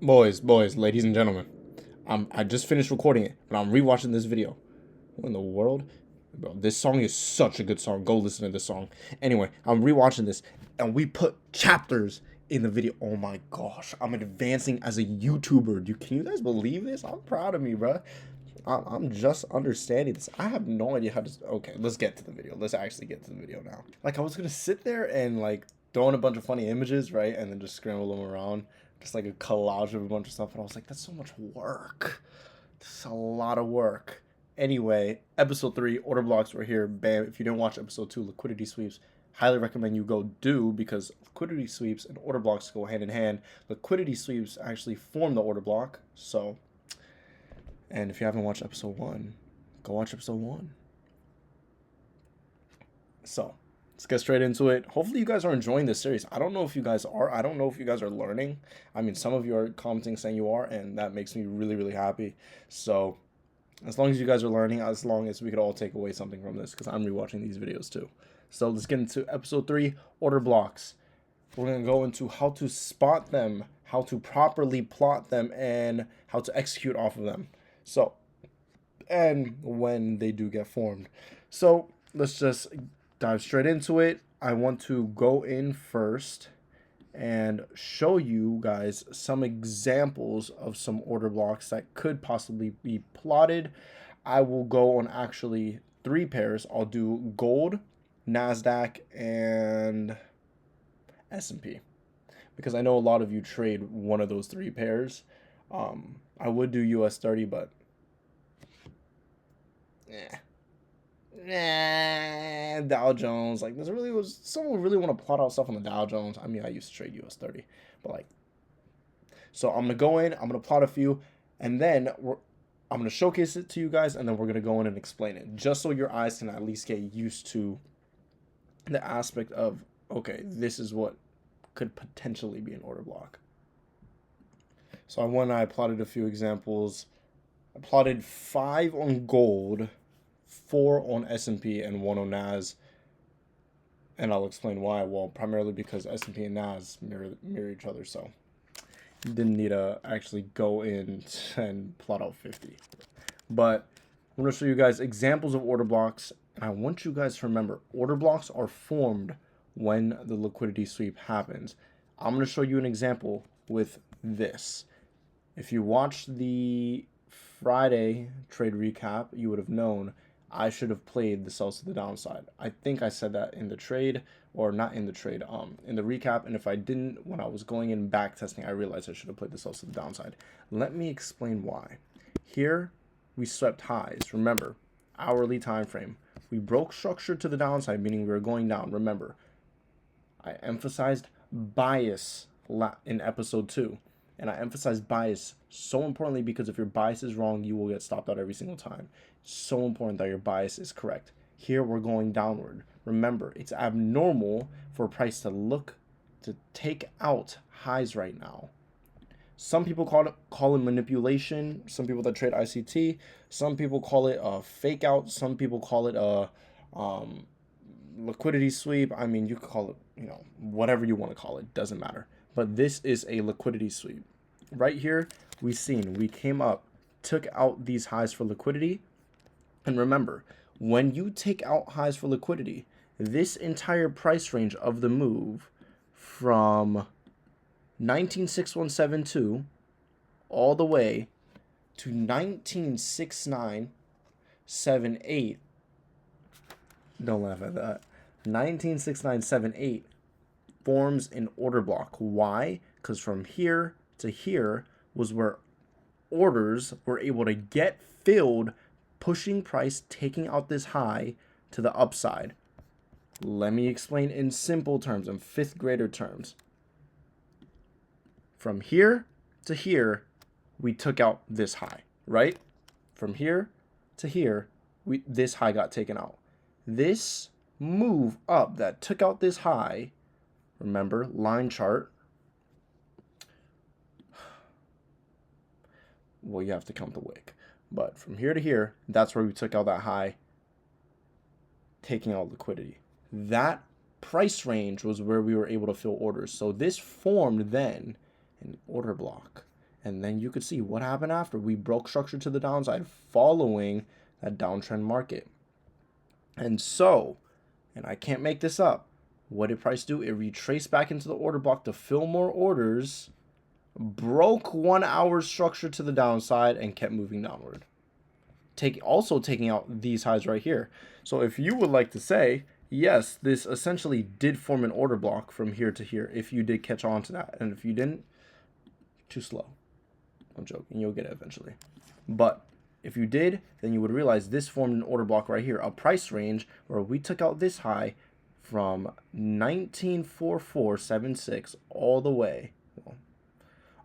Boys, ladies and gentlemen, I just finished recording it, but I'm rewatching this video. What in the world? Bro, this song is such a good song. Go listen to this song. Anyway, I'm rewatching this, and we put chapters in the video. Oh my gosh, I'm advancing as a YouTuber. Can you guys believe this? I'm proud of me, bro. I'm just understanding this. I have no idea how to. Okay, let's get to the video. Let's actually get to the video now. Like, I was gonna sit there and like throw in a bunch of funny images, right, and then just scramble them around, just like a collage of a bunch of stuff. And I was like, that's so much work. It's a lot of work. Anyway, episode 3, order blocks were here. Bam. If you didn't watch episode 2, liquidity sweeps, highly recommend you go do, because liquidity sweeps and order blocks go hand in hand. Liquidity sweeps actually form the order block. So, and if you haven't watched episode 1, go watch episode 1. So, let's get straight into it. Hopefully you guys are enjoying this series. I don't know if you guys are. I don't know if you guys are learning. I mean, some of you are commenting saying you are, and that makes me really, really happy. So, as long as you guys are learning, as long as we could all take away something from this, because I'm rewatching these videos too. So let's get into episode 3, order blocks. We're going to go into how to spot them, how to properly plot them, and how to execute off of them. So, and when they do get formed. So let's just dive straight into it. I want to go in first and show you guys some examples of some order blocks that could possibly be plotted. I will go on actually 3 pairs. I'll do gold, NASDAQ, and S&P, because I know a lot of you trade one of those 3 pairs. I would do US 30, but Dow Jones. Like, this really was someone really want to plot out stuff on the Dow Jones. I mean, I used to trade US 30, but like, so I'm gonna go in, I'm gonna plot a few, and then I'm gonna showcase it to you guys, and then we're gonna go in and explain it, just so your eyes can at least get used to the aspect of, okay, this is what could potentially be an order block. So I plotted a few examples. I plotted 5 on gold, 4 on S&P, and 1 on NAS. And I'll explain why. Well, primarily because S&P and NAS mirror each other, so you didn't need to actually go in and plot out 50. But I'm going to show you guys examples of order blocks, and I want you guys to remember, order blocks are formed when the liquidity sweep happens. I'm going to show you an example with this. If you watched the Friday trade recap, you would have known I should have played the sells to the downside. I think I said that in the trade, or not in the trade, in the recap. And if I didn't, when I was going in back testing, I realized I should have played the sells to the downside. Let me explain why. Here, we swept highs. Remember, hourly time frame. We broke structure to the downside, meaning we were going down. Remember, I emphasized bias in episode 2. And I emphasize bias so importantly, because if your bias is wrong, you will get stopped out every single time. So important that your bias is correct. Here we're going downward. Remember, it's abnormal for a price to take out highs right now. Some people call it manipulation. Some people that trade ICT. Some people call it a fake out. Some people call it a liquidity sweep. I mean, you could call it, whatever you want to call it. Doesn't matter. But this is a liquidity sweep. Right here, we came up, took out these highs for liquidity. And remember, when you take out highs for liquidity, this entire price range of the move from 196172 all the way to 196978, don't laugh at that, 196978 forms an order block. Why? Because from here to here was where orders were able to get filled, pushing price, taking out this high to the upside. Let me explain in simple terms, in 5th grader terms. From here to here, we took out this high, right? From here to here, this high got taken out. This move up that took out this high, remember, line chart. Well, you have to count the wick. But from here to here, that's where we took out that high, taking out liquidity. That price range was where we were able to fill orders. So this formed then an order block. And then you could see what happened after. We broke structure to the downside following that downtrend market. And so, and I can't make this up, what did price do? It retraced back into the order block to fill more orders, broke 1 hour structure to the downside, and kept moving downward. Also taking out these highs right here. So if you would like to say, yes, this essentially did form an order block from here to here, if you did catch on to that. And if you didn't, too slow. I'm joking, you'll get it eventually. But if you did, then you would realize this formed an order block right here, a price range where we took out this high from 194476 all the way to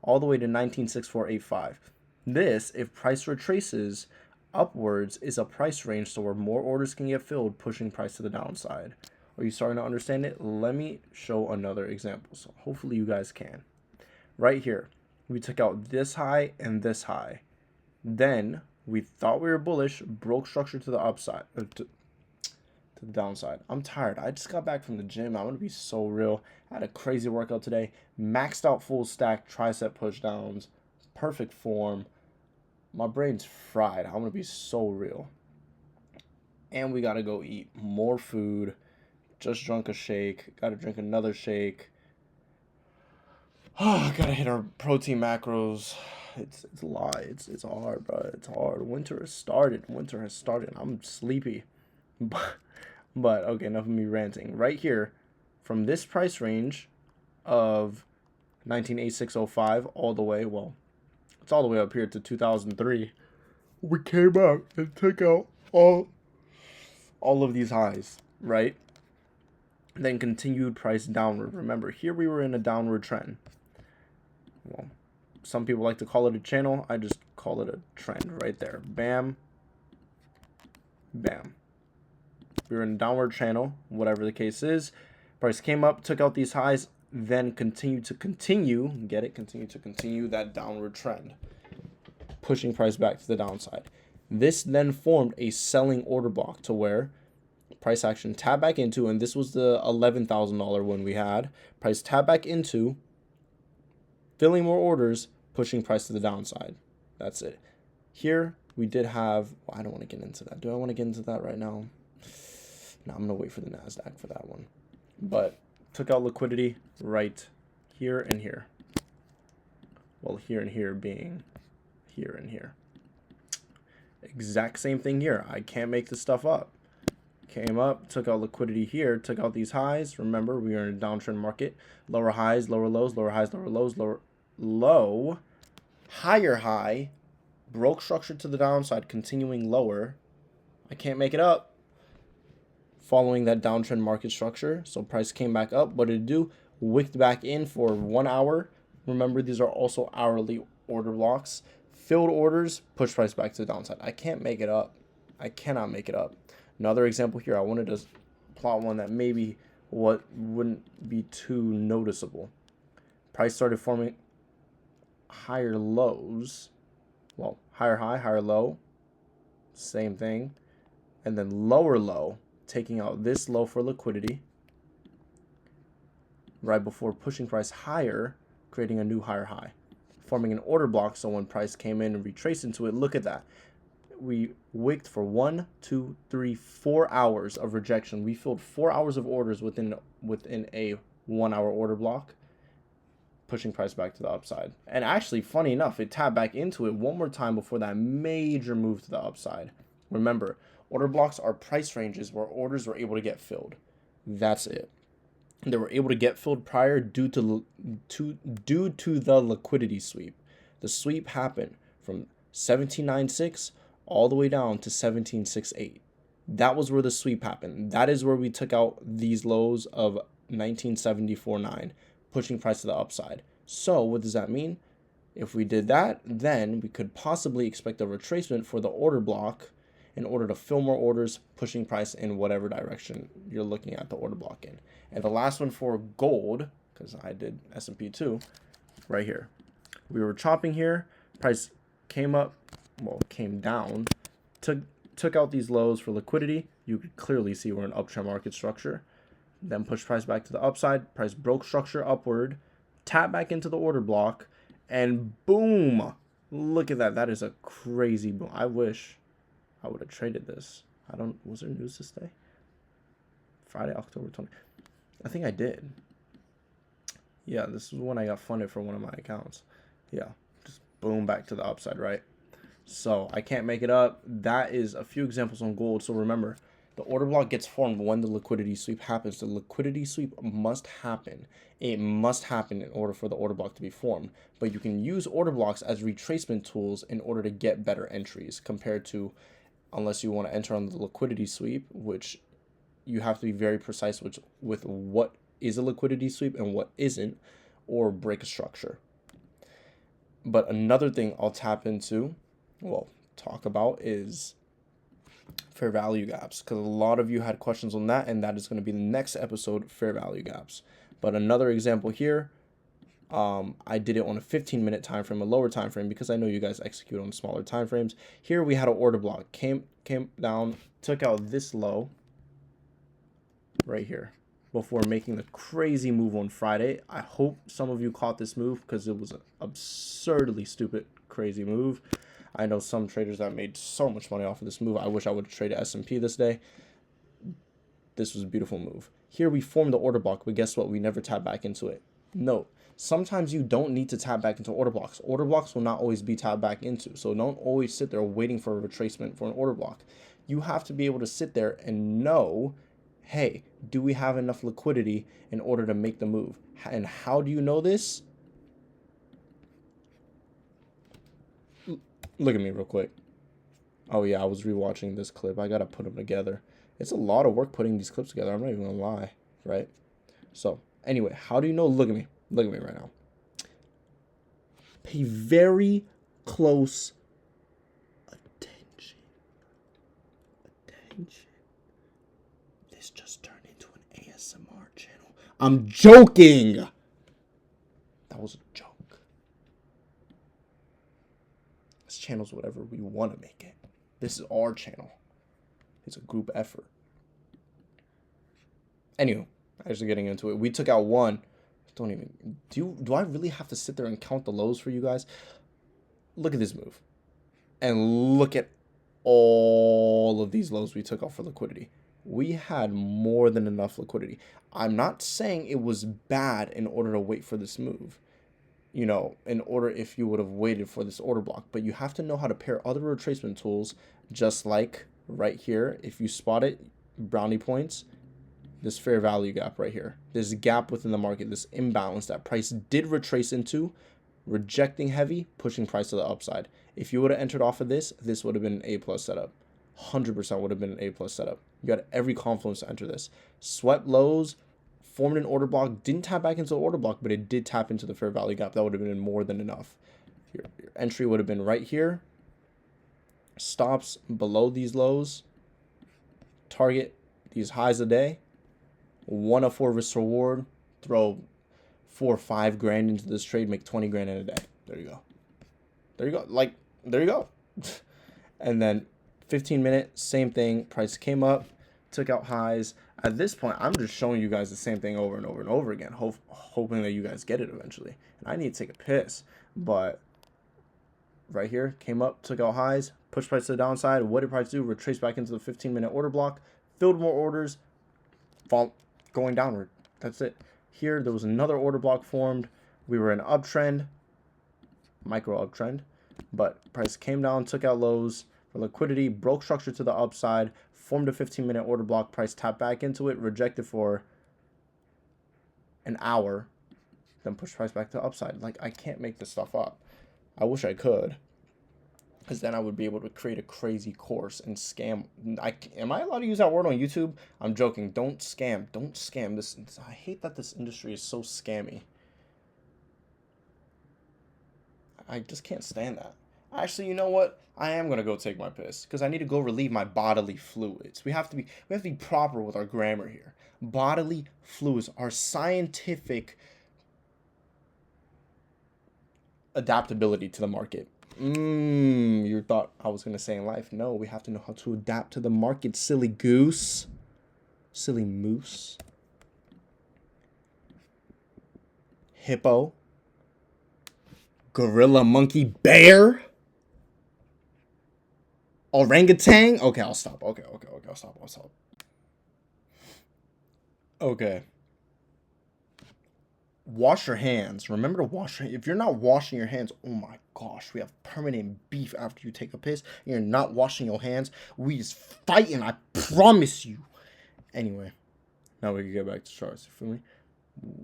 196485. This, if price retraces upwards, is a price range so where more orders can get filled, pushing price to the downside. Are you starting to understand it? Let me show another example. So hopefully you guys can. Right here, we took out this high and this high. Then we thought we were bullish, broke structure to the upside, to the downside. I'm tired. I just got back from the gym. I'm going to be so real. I had a crazy workout today. Maxed out full stack tricep push downs. Perfect form. My brain's fried. I'm going to be so real. And we got to go eat more food. Just drunk a shake. Got to drink another shake. Oh, got to hit our protein macros. It's a lot. It's hard, bro. It's hard. Winter has started. I'm sleepy. But okay, enough of me ranting. Right here, from this price range of 1986.05 all the way, well, it's all the way up here to 2003. We came out and took out all of these highs, right? Then continued price downward. Remember, here we were in a downward trend. Well, some people like to call it a channel. I just call it a trend right there. Bam. Bam. We were in a downward channel, whatever the case is. Price came up, took out these highs, then continued to continue that downward trend, pushing price back to the downside. This then formed a selling order block to where price action tapped back into, and this was the $11,000 one we had. Price tapped back into, filling more orders, pushing price to the downside. That's it. Here, we did have, well, I don't want to get into that. Do I want to get into that right now? No, I'm going to wait for the NASDAQ for that one. But took out liquidity right here and here. Well, here and here being here and here. Exact same thing here. I can't make this stuff up. Came up, took out liquidity here, took out these highs. Remember, we are in a downtrend market. Lower highs, lower lows, lower highs, lower lows, lower low, higher high, broke structure to the downside, continuing lower. I can't make it up. Following that downtrend market structure, so price came back up. What did it do? Wicked back in for 1 hour. Remember, these are also hourly order blocks. Filled orders, push price back to the downside. I can't make it up. I cannot make it up. Another example here, I wanted to plot one that maybe wouldn't be too noticeable. Price started forming higher lows. Well, higher high, higher low. Same thing. And then lower low, taking out this low for liquidity. Right before pushing price higher, creating a new higher high. Forming an order block, so when price came in and retraced into it, look at that. We wicked for 1, 2, 3, 4 hours of rejection. We filled 4 hours of orders within a 1 hour order block, pushing price back to the upside. And actually, funny enough, it tapped back into it one more time before that major move to the upside. Remember, order blocks are price ranges where orders were able to get filled. That's it. They were able to get filled prior due to the liquidity sweep. The sweep happened from 1796 all the way down to 1768. That was where the sweep happened. That is where we took out these lows of 1974.9, pushing price to the upside. So what does that mean? If we did that, then we could possibly expect a retracement for the order block in order to fill more orders, pushing price in whatever direction you're looking at the order block in. And the last one for gold, because I did S&P too, right here. We were chopping here, price came up, well, came down, took out these lows for liquidity. You could clearly see we're in uptrend market structure. Then push price back to the upside. Price broke structure upward, tap back into the order block, And boom. Look at that. That is a crazy boom. I wish I would have traded this. I don't, was there news this day? Friday, October 20th. I think I did. Yeah, this is when I got funded for one of my accounts. Yeah, just boom, back to the upside, right? So I can't make it up. That is a few examples on gold. So remember, the order block gets formed when the liquidity sweep happens. The liquidity sweep must happen. It must happen in order for the order block to be formed. But you can use order blocks as retracement tools in order to get better entries compared to, unless you want to enter on the liquidity sweep, which you have to be very precise with what is a liquidity sweep and what isn't, or break a structure. But another thing I'll tap into, well, talk about, is fair value gaps, because a lot of you had questions on that, and that is going to be the next episode, fair value gaps. But another example here, I did it on a 15-minute time frame, a lower time frame, because I know you guys execute on smaller time frames. Here we had an order block, came down, took out this low right here before making the crazy move on Friday. I hope some of you caught this move, because it was an absurdly stupid, crazy move. I know some traders that made so much money off of this move. I wish I would have traded S&P this day. This was a beautiful move. Here we formed the order block, but guess what? We never tap back into it. Note, sometimes you don't need to tap back into order blocks. Order blocks will not always be tapped back into. So don't always sit there waiting for a retracement for an order block. You have to be able to sit there and know, hey, do we have enough liquidity in order to make the move? And how do you know this? Look at me real quick. Oh yeah, I was rewatching this clip. I gotta put them together. It's a lot of work putting these clips together. I'm not even gonna lie, right? So anyway, how do you know? Look at me. Look at me right now. Pay very close attention. Attention. This just turned into an ASMR channel. I'm joking. That was a joke. This channel's whatever we want to make it. This is our channel. It's a group effort. Anywho, actually getting into it. We took out one. Don't even... Do I really have to sit there and count the lows for you guys? Look at this move. And look at all of these lows we took out for liquidity. We had more than enough liquidity. I'm not saying it was bad in order to wait for this move. You know, in order if you would have waited for this order block. But you have to know how to pair other retracement tools, just like right here. If you spot it, brownie points, this fair value gap right here. This gap within the market, this imbalance that price did retrace into, rejecting heavy, pushing price to the upside. If you would have entered off of this, this would have been an A+ setup. 100% would have been an A+ setup. You got every confluence to enter this. Swept lows, formed an order block, didn't tap back into the order block, but it did tap into the fair value gap. That would have been more than enough. Your entry would have been right here. Stops below these lows. Target these highs a day. 1 of 4 risk reward. Throw 4 or 5 grand into this trade, make 20 grand in a day. There you go. There you go. Like, there you go. And then 15-minute, same thing. Price came up, took out highs. At this point, I'm just showing you guys the same thing over and over and over again, hoping that you guys get it eventually. And I need to take a piss. But right here, came up, took out highs, pushed price to the downside. What did price do? Retrace back into the 15-minute order block, filled more orders, going downward. That's it. Here, there was another order block formed. We were in an uptrend, micro uptrend, but price came down, took out lows for liquidity, broke structure to the upside, formed a 15-minute order block, price tapped back into it, rejected for an hour, then pushed price back to the upside. Like, I can't make this stuff up. I wish I could, because then I would be able to create a crazy course and scam. Am I allowed to use that word on YouTube? I'm joking. Don't scam. Don't scam. I hate that this industry is so scammy. I just can't stand that. Actually, you know what? I am gonna go take my piss because I need to go relieve my bodily fluids. We have to be proper with our grammar here. Bodily fluids are scientific adaptability to the market. You thought I was gonna say in life. No, we have to know how to adapt to the market, silly goose. Silly moose. HIPPO. Gorilla, monkey, bear, orangutan. Okay, I'll stop. Okay, I'll stop. Okay. Wash your hands. Remember to wash your. If you're not washing your hands, oh my gosh, we have permanent beef after you take a piss. And you're not washing your hands. We is fighting. I promise you. Anyway, now we can get back to charts. You feel me?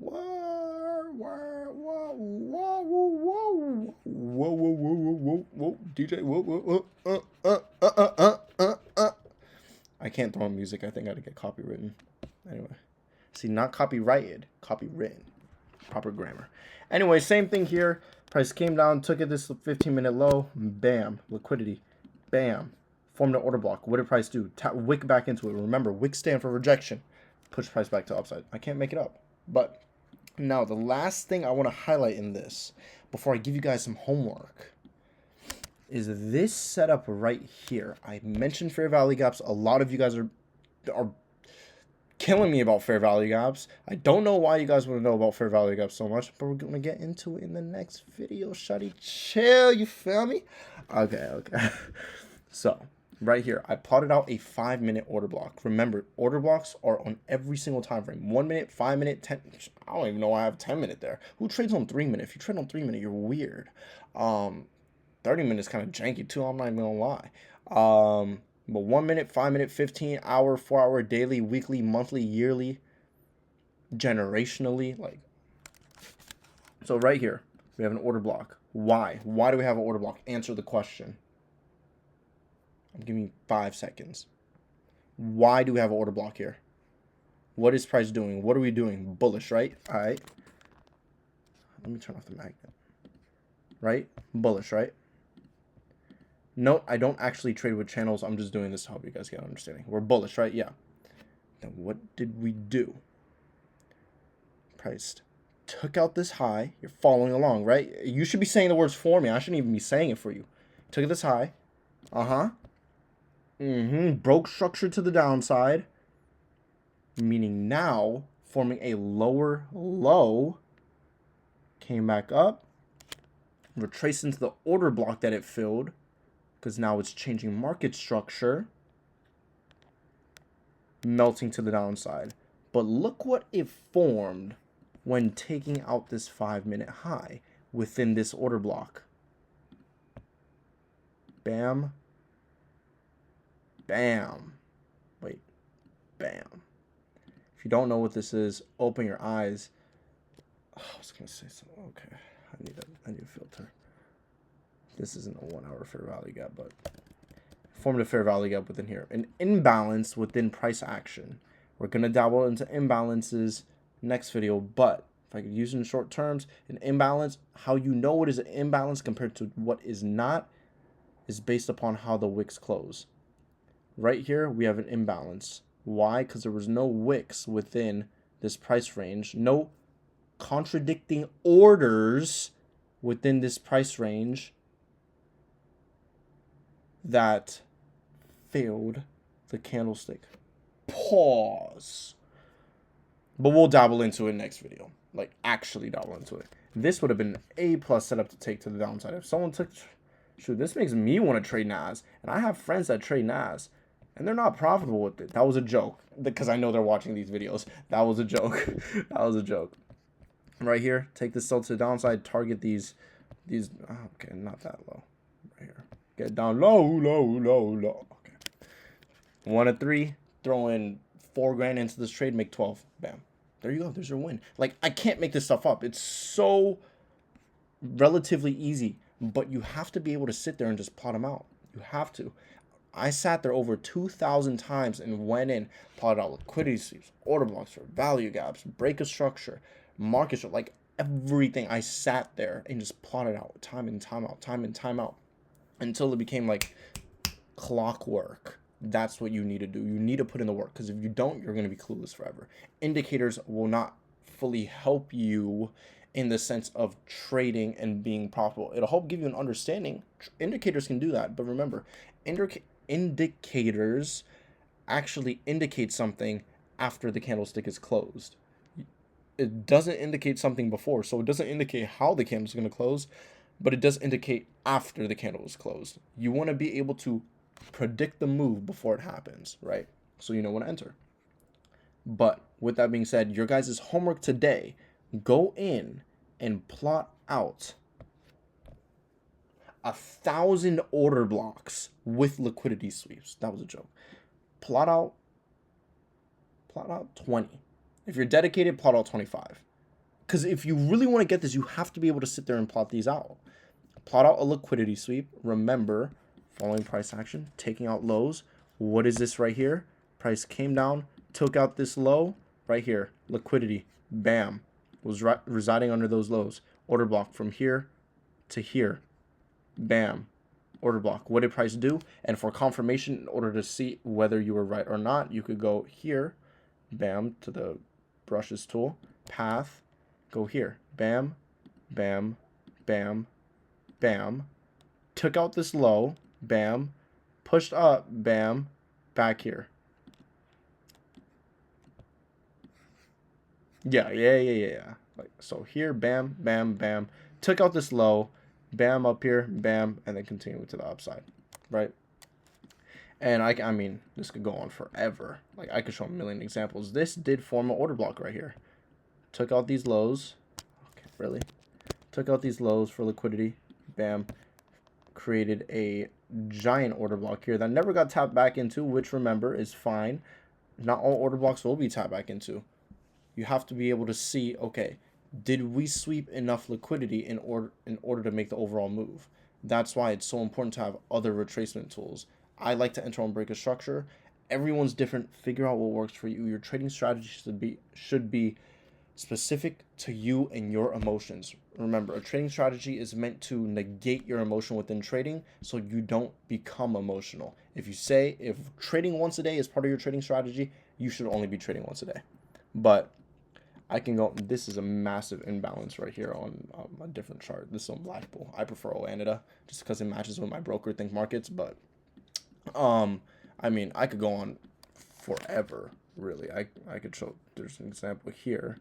Whoa, DJ, I can't throw in music. I think I gotta get copywritten. Anyway, see, not copyrighted, copywritten. Proper grammar. Anyway, same thing here. Price came down, took it this 15-minute low. Bam. Liquidity. Bam. Formed an order block. What did price do? Wick back into it. Remember, wick stand for rejection. Push price back to upside. I can't make it up. But now, the last thing I want to highlight in this, before I give you guys some homework, is this setup right here. I mentioned fair value gaps. A lot of you guys are killing me about fair value gaps. I don't know why you guys want to know about fair value gaps so much, but we're going to get into it in the next video. Shawty, chill, you feel me? Okay. So, right here, I plotted out a 5-minute order block. Remember, order blocks are on every single time frame. 1 minute, 5 minute, 10. I don't even know why I have 10 minute there. Who trades on 3 minute? If you trade on 3 minute, you're weird. 30 minutes kind of janky too, I'm not even going to lie. But 1 minute, 5 minute, 15 hour, 4 hour, daily, weekly, monthly, yearly, generationally, like. So right here, we have an order block. Why? Why do we have an order block? Answer the question. I'm giving you 5 seconds. Why do we have an order block here? What is price doing? What are we doing? Bullish, right? All right. Let me turn off the magnet. Right? Bullish, right? Note, I don't actually trade with channels. I'm just doing this to help you guys get an understanding. We're bullish, right? Yeah. Then what did we do? Price took out this high. You're following along, right? You should be saying the words for me. I shouldn't even be saying it for you. Took this high. Broke structure to the downside. Meaning now, forming a lower low. Came back up. Retraced into the order block that it filled. Because now it's changing market structure. Melting to the downside. But look what it formed when taking out this 5-minute high within this order block. Bam. Bam. Wait. Bam. If you don't know what this is, open your eyes. Oh, I was going to say something. Okay. I need a filter. This isn't a 1 hour fair value gap, but formed a fair value gap within here. An imbalance within price action. We're going to dabble into imbalances next video, but if I could use it in short terms, an imbalance, how you know what is an imbalance compared to what is not, is based upon how the wicks close. Right here, we have an imbalance. Why? Because there was no wicks within this price range. No contradicting orders within this price range that failed the candlestick. Pause. But we'll dabble into it next video. Like, actually dabble into it. This would have been an A+ setup to take to the downside. If someone took... Shoot, this makes me want to trade NAS. And I have friends that trade NAS. And they're not profitable with it. That was a joke. Because I know they're watching these videos. That was a joke. That was a joke. Right here. Take this sell to the downside. Target these... Okay, not that low. Right here. Get down low. Okay. 1 to 3. Throw in $4,000 into this trade. Make 12. Bam. There you go. There's your win. Like, I can't make this stuff up. It's so relatively easy. But you have to be able to sit there and just plot them out. You have to. I sat there over 2,000 times and went in, plotted out liquidity sweeps, order blocks for value gaps, break of structure, market structure, like everything. I sat there and just plotted out time and time out, until it became like clockwork. That's what you need to do. You need to put in the work, because if you don't, you're going to be clueless forever. Indicators will not fully help you in the sense of trading and being profitable. It'll help give you an understanding. Indicators can do that, but remember, indicators actually indicate something after the candlestick is closed. It doesn't indicate something before, so it doesn't indicate how the candle is going to close. but it does indicate after the candle is closed. You want to be able to predict the move before it happens, right? So you know when to enter. But with that being said, your guys' homework today, go in and plot out 1,000 order blocks with liquidity sweeps. That was a joke. Plot out 20. If you're dedicated, plot out 25. Because if you really want to get this, you have to be able to sit there and plot these out. Plot out a liquidity sweep. Remember, following price action, taking out lows. What is this right here? Price came down, took out this low right here. Liquidity, bam, was residing under those lows. Order block from here to here, bam, order block. What did price do? And for confirmation, in order to see whether you were right or not, you could go here, bam, to the brushes tool, path, go here, bam, bam, bam, bam, took out this low, bam, pushed up, bam, back here. Yeah. Like, so here, bam, bam, bam, took out this low, bam, up here, bam, and then continue to the upside, right? And I mean, this could go on forever. Like, I could show a million examples. This did form an order block right here. Took out these lows. Okay, really? Took out these lows for liquidity. Bam. Created a giant order block here that never got tapped back into, which, remember, is fine. Not all order blocks will be tapped back into. You have to be able to see, okay, did we sweep enough liquidity in order to make the overall move? That's why it's so important to have other retracement tools. I like to enter on break a structure. Everyone's different. Figure out what works for you. Your trading strategy should be specific to you and your emotions. Remember, a trading strategy is meant to negate your emotion within trading so you don't become emotional. If trading once a day is part of your trading strategy, you should only be trading once a day. But I can go, this is a massive imbalance right here on a different chart. This is on Blackpool. I prefer Oanida just because it matches with my broker think markets. But, I mean, I could go on forever, really. I could show, there's an example here.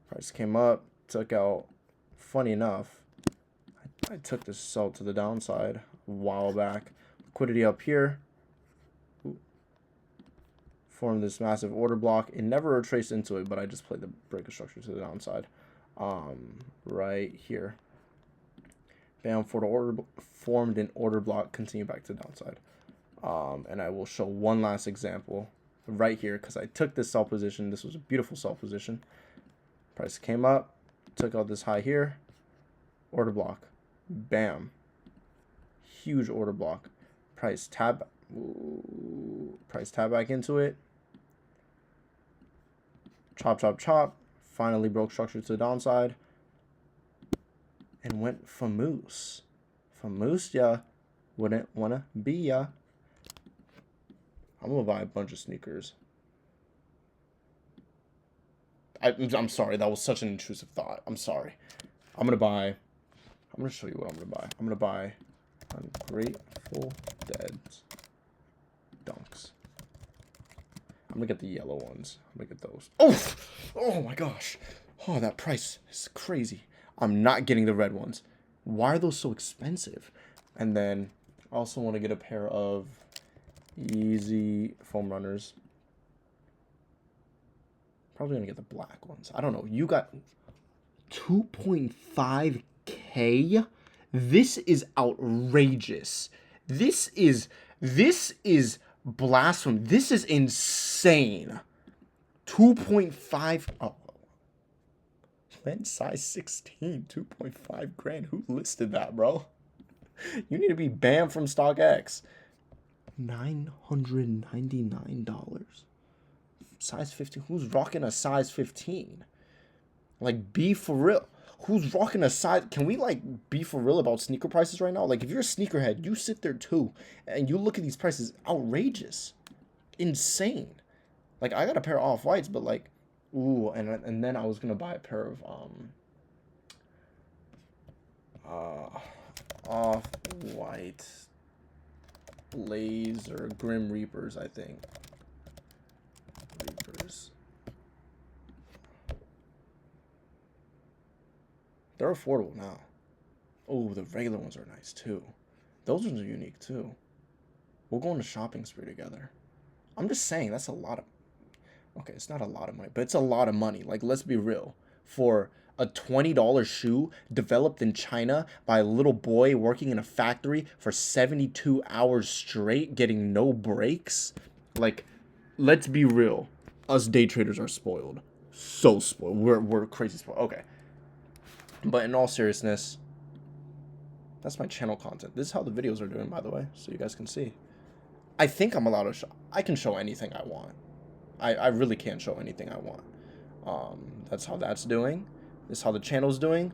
Price came up, took out, funny enough, I took this sell to the downside a while back. Liquidity up here. Formed this massive order block. It never retraced into it, but I just played the breaker structure to the downside. Right here. Bam, formed an order block, continue back to the downside. And I will show one last example right here because I took this sell position. This was a beautiful sell position. Price came up, took out this high here, order block, bam, huge order block. Price tab back into it. Chop. Finally broke structure to the downside. And went famous. Famous, ya. Wouldn't wanna be ya. I'm gonna buy a bunch of sneakers. I'm sorry, that was such an intrusive thought. I'm sorry. I'm gonna show you what I'm gonna buy. I'm gonna buy Ungrateful Dead's Dunks. I'm gonna get the yellow ones. I'm gonna get those. Oh my gosh. Oh, that price is crazy. I'm not getting the red ones. Why are those so expensive? And then I also want to get a pair of Easy foam runners. Probably gonna get the black ones. I don't know. You got 2.5K? This is outrageous. This is blasphemy. This is insane. 2.5. Oh, men's size 16. 2.5 grand. Who listed that, bro? You need to be banned from StockX. $999. Size 15. Who's rocking a size 15? Like, be for real. Who's rocking a size? Can we, like, be for real about sneaker prices right now? Like, if you're a sneakerhead, you sit there too, and you look at these prices. Outrageous. Insane. Like, I got a pair of off-whites, but, like, ooh, and then I was going to buy a pair of, off-white laser Grim Reapers, I think. Reapers. They're affordable now. Oh, the regular ones are nice too. Those ones are unique too. We'll go on a shopping spree together. I'm just saying that's a lot of. Okay, it's not a lot of money, but it's a lot of money. Like, let's be real. For a $20 shoe developed in China by a little boy working in a factory for 72 hours straight, getting no breaks. Like, let's be real. Us day traders are spoiled. So spoiled. We're crazy spoiled. Okay. But in all seriousness, that's my channel content. This is how the videos are doing, by the way, so you guys can see. I think I'm allowed to show. I can show anything I want. I really can't show anything I want. That's how that's doing. This is how the channel's doing.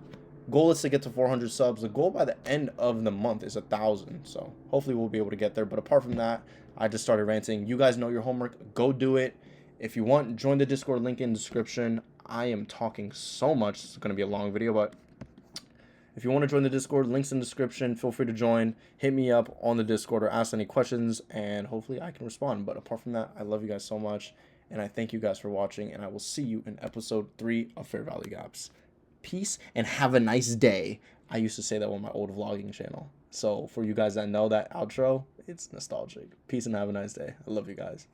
Goal is to get to 400 subs. The goal by the end of the month is 1,000. So hopefully we'll be able to get there. But apart from that, I just started ranting. You guys know your homework. Go do it. If you want, join the Discord, link in the description. I am talking so much. It's going to be a long video, but if you want to join the Discord, links in the description. Feel free to join. Hit me up on the Discord or ask any questions, and hopefully I can respond. But apart from that, I love you guys so much, and I thank you guys for watching, and I will see you in episode 3 of Fair Value Gaps. Peace, and have a nice day. I used to say that on my old vlogging channel. So for you guys that know that outro, it's nostalgic. Peace and have a nice day. I love you guys.